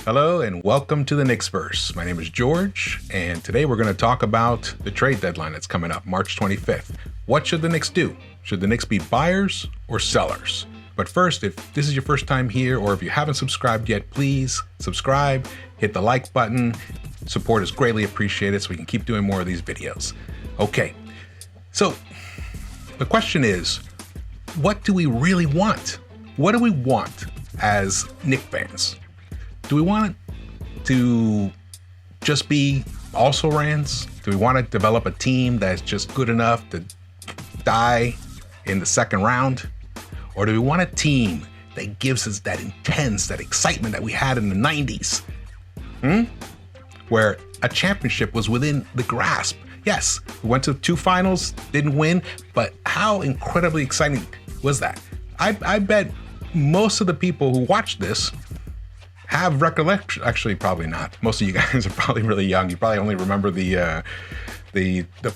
Hello and welcome to the Knicks-Verse. My name is George, and today we're going to talk about the trade deadline that's coming up, March 25th. What should the Knicks do? Should the Knicks be buyers or sellers? But first, if this is your first time here, or if you haven't subscribed yet, please subscribe, hit the like button. Support is greatly appreciated so we can keep doing more of these videos. Okay, so the question is, what do we really want? What do we want as Knicks fans? Do we want it to just be also-rans? Do we want to develop a team that's just good enough to die in the second round? Or do we want a team that gives us that intense, that excitement that we had in the 90s? Where a championship was within the grasp. Yes, we went to 2 finals, didn't win, but how incredibly exciting was that? I bet most of the people who watched this have recollection. Actually, probably not. Most of you guys are probably really young. You probably only remember the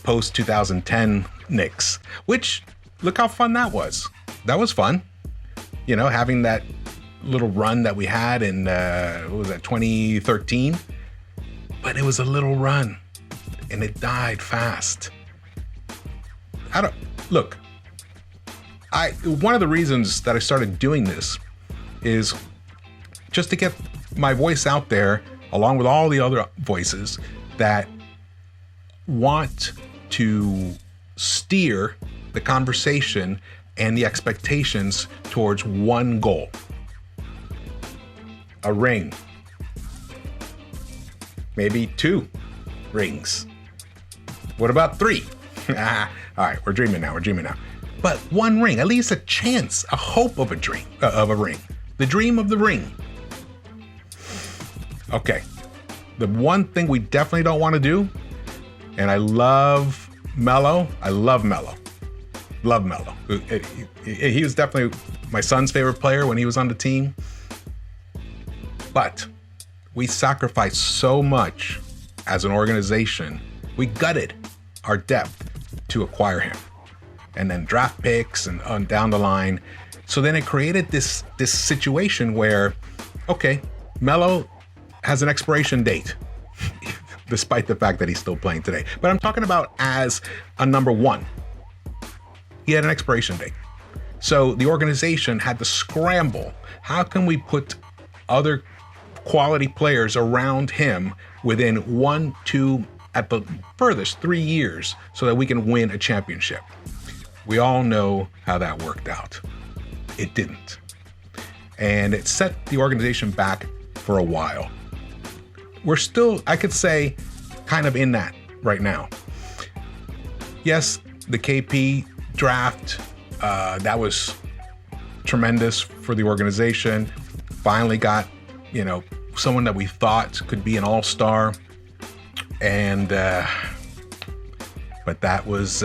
post 2010 Knicks, which, look how fun that was. That was fun. You know, having that little run that we had in, what was that, 2013? But it was a little run and it died fast. One of the reasons that I started doing this is just to get my voice out there, along with all the other voices that want to steer the conversation and the expectations towards one goal. A ring. Maybe 2 rings. What about 3? All right, we're dreaming now. But 1 ring, at least a chance, a hope of a ring. The dream of the ring. Okay, the one thing we definitely don't want to do, and I love Melo. He was definitely my son's favorite player when he was on the team. But we sacrificed so much as an organization. We gutted our depth to acquire him. And then draft picks and on down the line. So then it created this situation where, okay, Melo has an expiration date, despite the fact that he's still playing today. But I'm talking about as a number 1. He had an expiration date. So the organization had to scramble. How can we put other quality players around him within 1, 2, at the furthest 3 years so that we can win a championship? We all know how that worked out. It didn't. And it set the organization back for a while. We're still, I could say, kind of in that right now. Yes, the KP draft, that was tremendous for the organization. Finally got, someone that we thought could be an all-star. And, but that was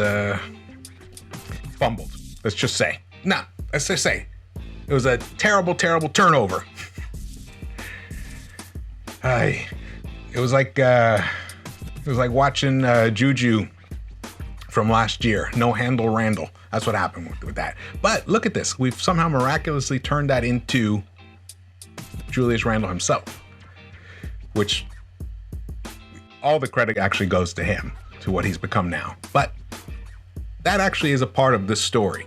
fumbled. Let's just say. Let's just say. It was a terrible, terrible turnover. It was like watching Juju from last year. No handle Randle. That's what happened with that. But look at this. We've somehow miraculously turned that into Julius Randle himself, which all the credit actually goes to him, to what he's become now. But that actually is a part of this story,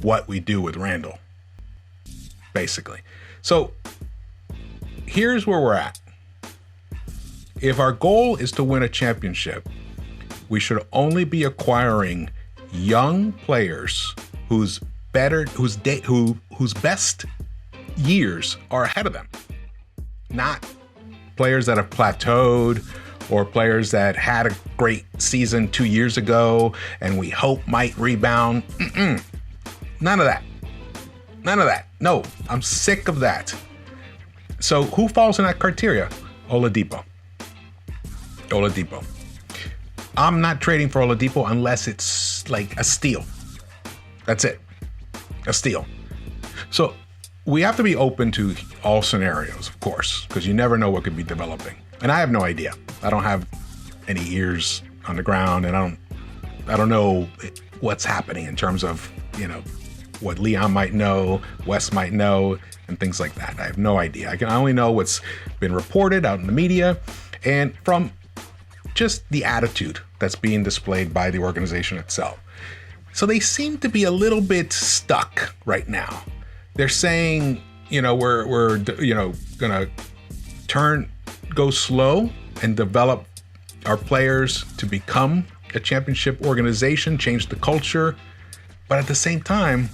what we do with Randle, basically. So here's where we're at. If our goal is to win a championship, we should only be acquiring young players whose best years are ahead of them. Not players that have plateaued or players that had a great season 2 years ago and we hope might rebound. None of that. No, I'm sick of that. So who falls in that criteria? Oladipo. I'm not trading for Oladipo unless it's like a steal. That's it. A steal. So we have to be open to all scenarios, of course, because you never know what could be developing. And I have no idea. I don't have any ears on the ground, and I don't know what's happening in terms of, what Leon might know, Wes might know, and things like that. I have no idea. I only know what's been reported out in the media and from just the attitude that's being displayed by the organization itself. So they seem to be a little bit stuck right now. They're saying, we're gonna go slow and develop our players to become a championship organization, change the culture. But at the same time,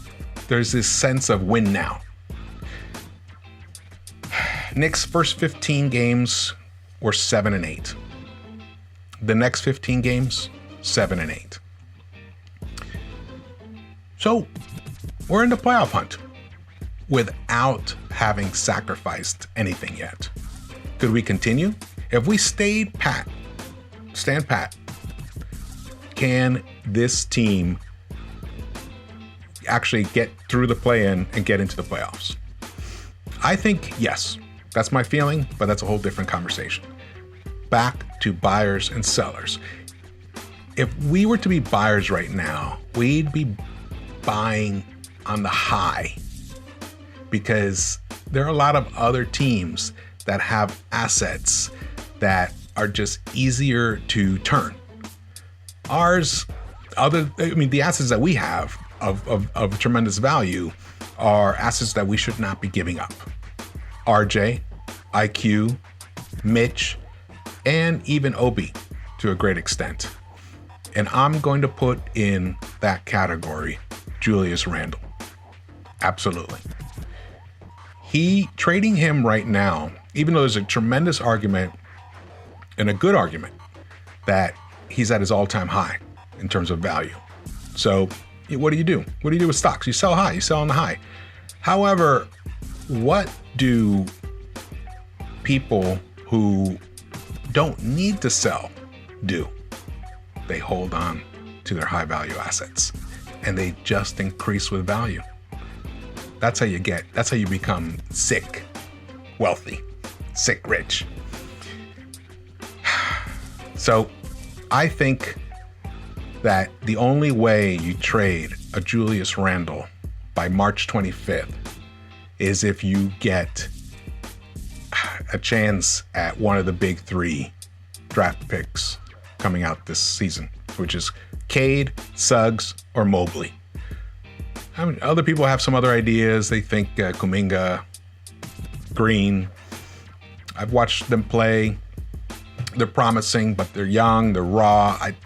there's this sense of win now. Knicks' first 15 games were 7-8. The next 15 games, 7-8. So we're in the playoff hunt without having sacrificed anything yet. Could we continue? If we stand pat, can this team actually get through the play-in and get into the playoffs? I think yes. That's my feeling, but that's a whole different conversation. Back to buyers and sellers. If we were to be buyers right now, we'd be buying on the high because there are a lot of other teams that have assets that are just easier to turn. The assets that we have of tremendous value are assets that we should not be giving up. RJ, IQ, Mitch, and even Obi to a great extent. And I'm going to put in that category Julius Randle. Absolutely. Trading him right now, even though there's a tremendous argument and a good argument that he's at his all-time high in terms of value. So what do you do? What do you do with stocks? You sell high, you sell on the high. However, what do people who don't need to sell do? They hold on to their high value assets and they just increase with value. That's how you become sick, wealthy, sick, rich. So I think that the only way you trade a Julius Randle by March 25th is if you get a chance at one of the big three draft picks coming out this season, which is Cade, Suggs, or Mobley. I mean, other people have some other ideas. They think Kuminga, Green. I've watched them play. They're promising, but they're young, they're raw. I'm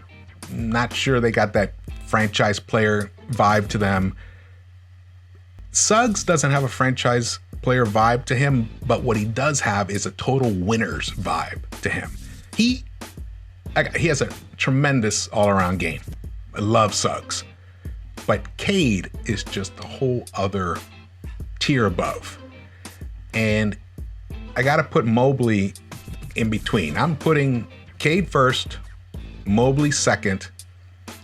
not sure they got that franchise player vibe to them. Suggs doesn't have a franchise player vibe to him, but what he does have is a total winner's vibe to him. He has a tremendous all-around game. I love Suggs. But Cade is just a whole other tier above. And I got to put Mobley in between. I'm putting Cade first, Mobley second,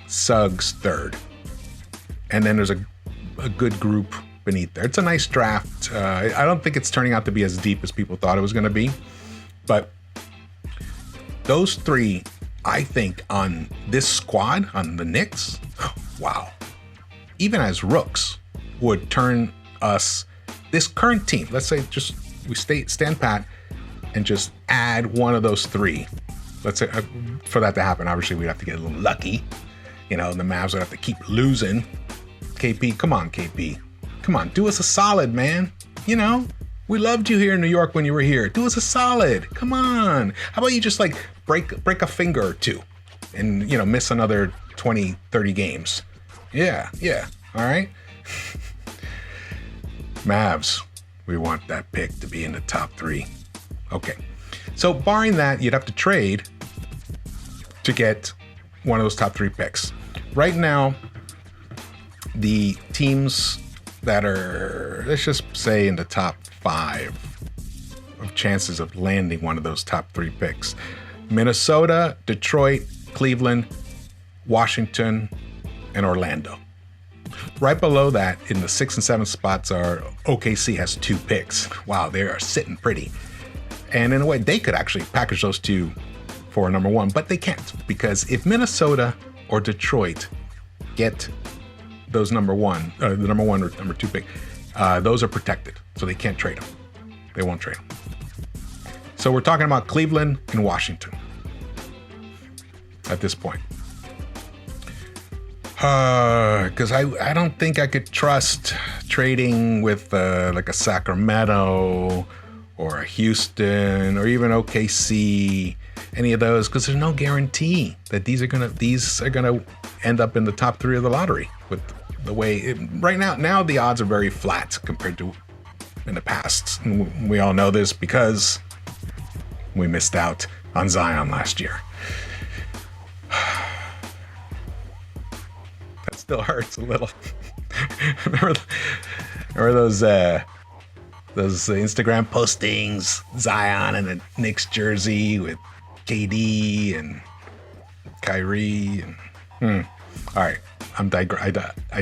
Suggs third. And then there's a good group beneath there. It's a nice draft. I don't think it's turning out to be as deep as people thought it was going to be. But those three, I think, on this squad, on the Knicks, wow. Even as rooks, would turn us, this current team, let's say just we stand pat and just add one of those three. Let's say for that to happen, obviously we'd have to get a little lucky. The Mavs would have to keep losing. KP, come on, KP. Come on, do us a solid, man. We loved you here in New York when you were here. Do us a solid. Come on. How about you just break a finger or two and, miss another 20, 30 games. Yeah. All right. Mavs, we want that pick to be in the top 3. Okay. So barring that, you'd have to trade to get one of those top 3 picks. Right now, the teams that are, let's just say, in the top 5 of chances of landing one of those top 3 picks: Minnesota, Detroit, Cleveland, Washington, and Orlando. Right below that, in the 6 and 7 spots, are OKC has 2 picks. Wow, they are sitting pretty. And in a way, they could actually package those 2 for number 1, but they can't, because if Minnesota or Detroit get those the number one or number 2 pick, those are protected, so they can't trade them. They won't trade them. So we're talking about Cleveland and Washington at this point. Because I don't think I could trust trading with like a Sacramento or a Houston or even OKC, any of those, because there's no guarantee that these are gonna end up in the top 3 of the lottery. With the way right now the odds are very flat compared to in the past. And we all know this because we missed out on Zion last year. That still hurts a little. remember those Instagram postings, Zion in a Knicks jersey with KD and Kyrie. And, all right, I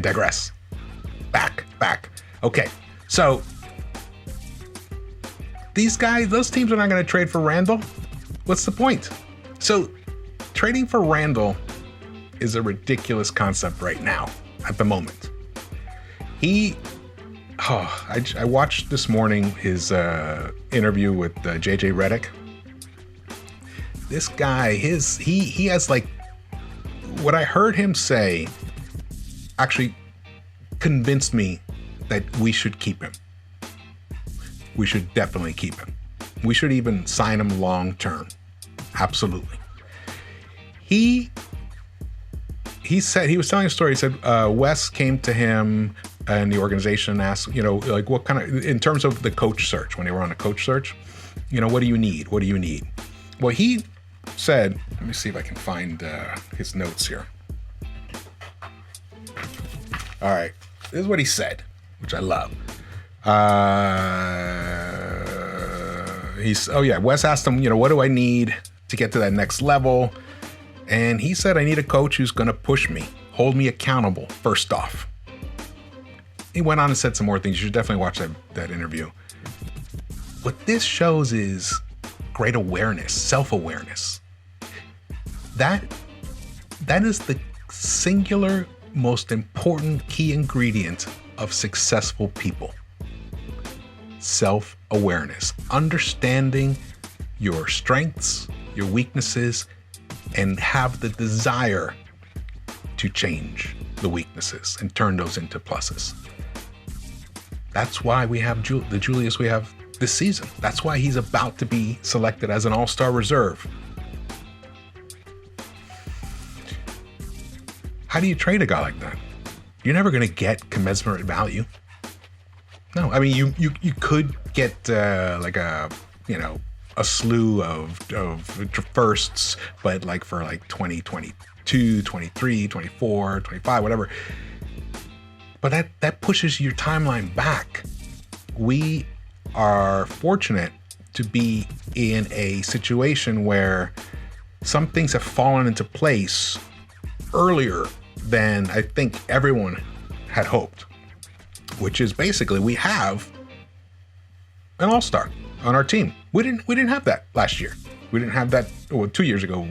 digress. Back. Okay, so these guys, those teams are not going to trade for Randle. What's the point? So trading for Randle is a ridiculous concept right now at the moment. I watched this morning his interview with JJ Redick. This guy, he has like, what I heard him say actually convinced me that we should keep him. We should definitely keep him. We should even sign him long term. Absolutely. He said, he was telling a story. He said Wes came to him and the organization and asked, like what kind of, in terms of the coach search, when they were on a coach search, what do you need? What do you need? Well, he said, let me see if I can find his notes here. All right. This is what he said, which I love. Wes asked him, what do I need to get to that next level? And he said, I need a coach who's going to push me, hold me accountable, first off. He went on and said some more things. You should definitely watch that interview. What this shows is great awareness, self-awareness. That is the singular most important key ingredient of successful people. Self-awareness, understanding your strengths, your weaknesses, and have the desire to change the weaknesses and turn those into pluses. That's why we have the Julius we have this season. That's why he's about to be selected as an all-star reserve. How do you trade a guy like that? You're never going to get commensurate value. No, I mean, you could get like a slew of firsts, but like for like 2022, 23, 24, 25, whatever. But that pushes your timeline back. We are fortunate to be in a situation where some things have fallen into place earlier than I think everyone had hoped, which is basically we have an all-star on our team. We didn't have that last year. We didn't have that. Well, 2 years ago,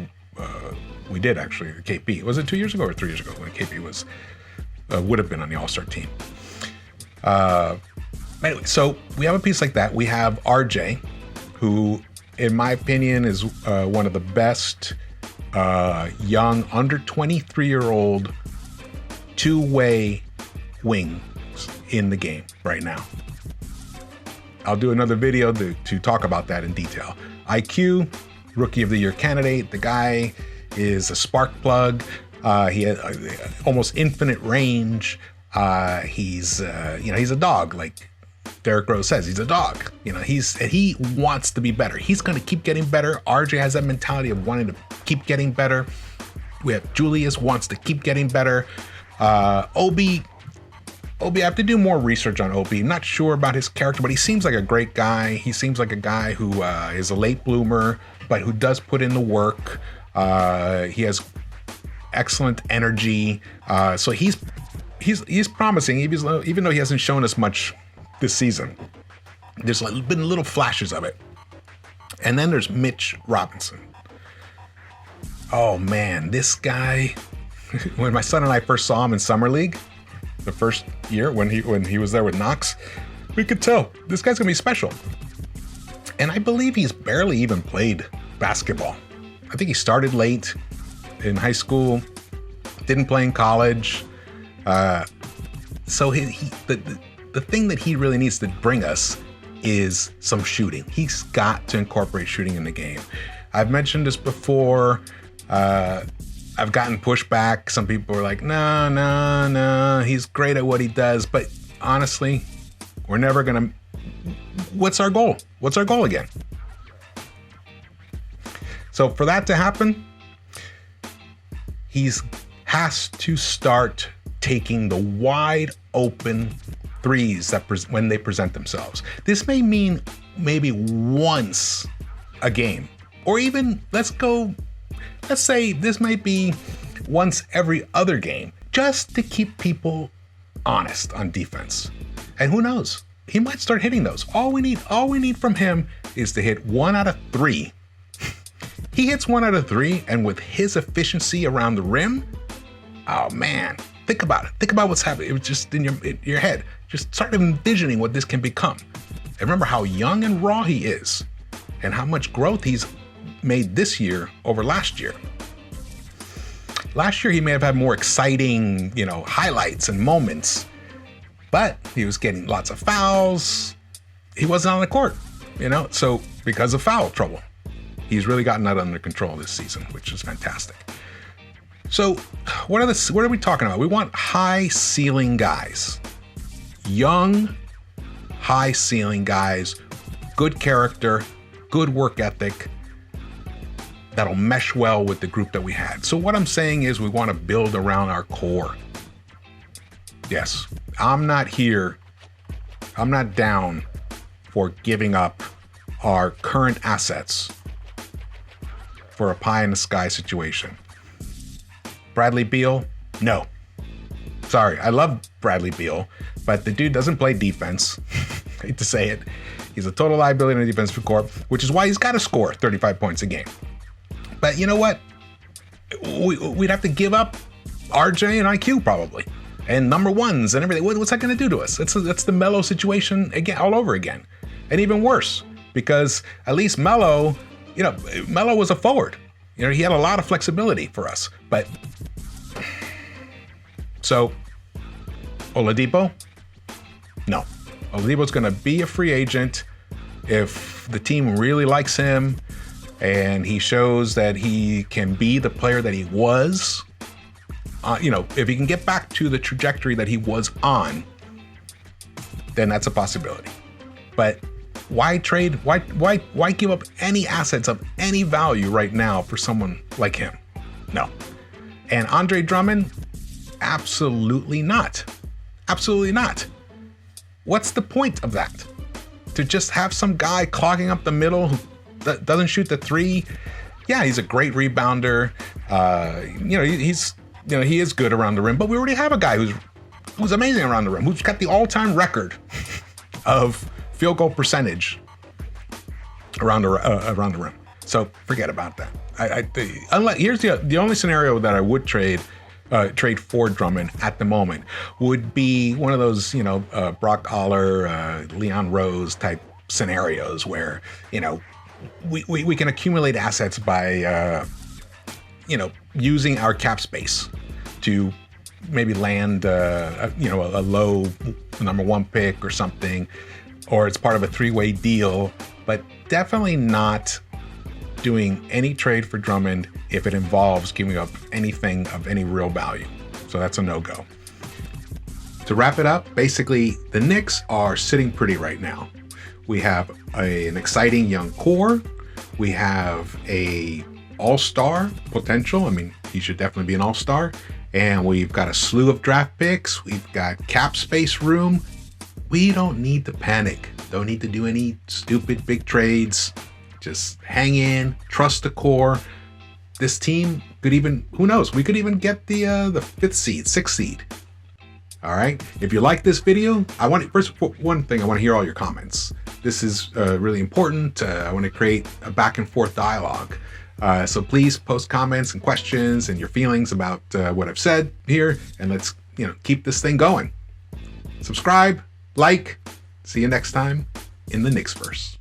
we did actually. KP, was it 2 years ago or 3 years ago when KP was would have been on the all-star team? Anyway, so we have a piece like that. We have RJ, who, in my opinion, is one of the best young under 23-year-old two-way wings in the game right now. I'll do another video to talk about that in detail. IQ, Rookie of the Year candidate. The guy is a spark plug. He has almost infinite range. He's a dog, like Derrick Rose says. He's a dog. He wants to be better. He's going to keep getting better. RJ has that mentality of wanting to keep getting better. We have Julius wants to keep getting better. Obi, I have to do more research on Obi. I'm not sure about his character, but he seems like a great guy. He seems like a guy who is a late bloomer, but who does put in the work. He has excellent energy. So he's promising, even though he hasn't shown us much this season. There's been little flashes of it. And then there's Mitch Robinson. Oh man, this guy, when my son and I first saw him in Summer League, the first year when he was there with Knox, we could tell this guy's gonna be special. And I believe he's barely even played basketball. I think he started late in high school, didn't play in college. So the thing that he really needs to bring us is some shooting. He's got to incorporate shooting in the game. I've mentioned this before. I've gotten pushback. Some people are like, no, he's great at what he does. But honestly, we're never gonna. What's our goal? What's our goal again? So for that to happen, has to start taking the wide open threes that when they present themselves. This may mean maybe once a game, or even let's say this might be once every other game, just to keep people honest on defense. And who knows? He might start hitting those. All we need from him is to hit 1 out of 3. He hits 1 out of 3, and with his efficiency around the rim, oh man, think about it. Think about what's happening. It was just in your head. Just start envisioning what this can become. And remember how young and raw he is, and how much growth he's made this year over last year. Last year, he may have had more exciting, highlights and moments, but he was getting lots of fouls. He wasn't on the court, so because of foul trouble. He's really gotten that under control this season, which is fantastic. So what are we talking about? We want high ceiling guys, young, high ceiling guys, good character, good work ethic, that'll mesh well with the group that we had. So what I'm saying is we want to build around our core. Yes, I'm not down for giving up our current assets for a pie in the sky situation. Bradley Beal? No. Sorry, I love Bradley Beal, but the dude doesn't play defense. I hate to say it. He's a total liability in the defensive court, which is why he's got to score 35 points a game. But you know what? We'd have to give up RJ and IQ probably, and number ones and everything. What's that going to do to us? That's the Melo situation again, all over again, and even worse because at least Melo was a forward. He had a lot of flexibility for us. But so Oladipo, no. Oladipo's going to be a free agent if the team really likes him and he shows that he can be the player that he was. If he can get back to the trajectory that he was on, then that's a possibility. But why trade? Why give up any assets of any value right now for someone like him? No. And Andre Drummond? Absolutely not. Absolutely not. What's the point of that? To just have some guy clogging up the middle who doesn't shoot the three? Yeah, he's a great rebounder. He is good around the rim, but we already have a guy who's amazing around the rim, who's got the all-time record of field goal percentage around the rim. So forget about that. Here's the only scenario that I would trade for Drummond at the moment would be one of those Brock Aller, Leon Rose type scenarios where we can accumulate assets by using our cap space to maybe land a low number 1 pick or something, or it's part of a 3-way deal, but definitely not doing any trade for Drummond if it involves giving up anything of any real value. So that's a no-go. To wrap it up, basically the Knicks are sitting pretty right now. We have an exciting young core. We have a all-star potential. I mean, he should definitely be an all-star. And we've got a slew of draft picks. We've got cap space room. We don't need to panic. Don't need to do any stupid big trades. Just hang in, trust the core. This team could even, who knows, we could even get the 5th seed, 6th seed. All right. If you like this video, first one thing, I want to hear all your comments. This is really important. I want to create a back and forth dialogue. So please post comments and questions and your feelings about what I've said here, and let's keep this thing going. Subscribe, like. See you next time in the Knicks-Verse.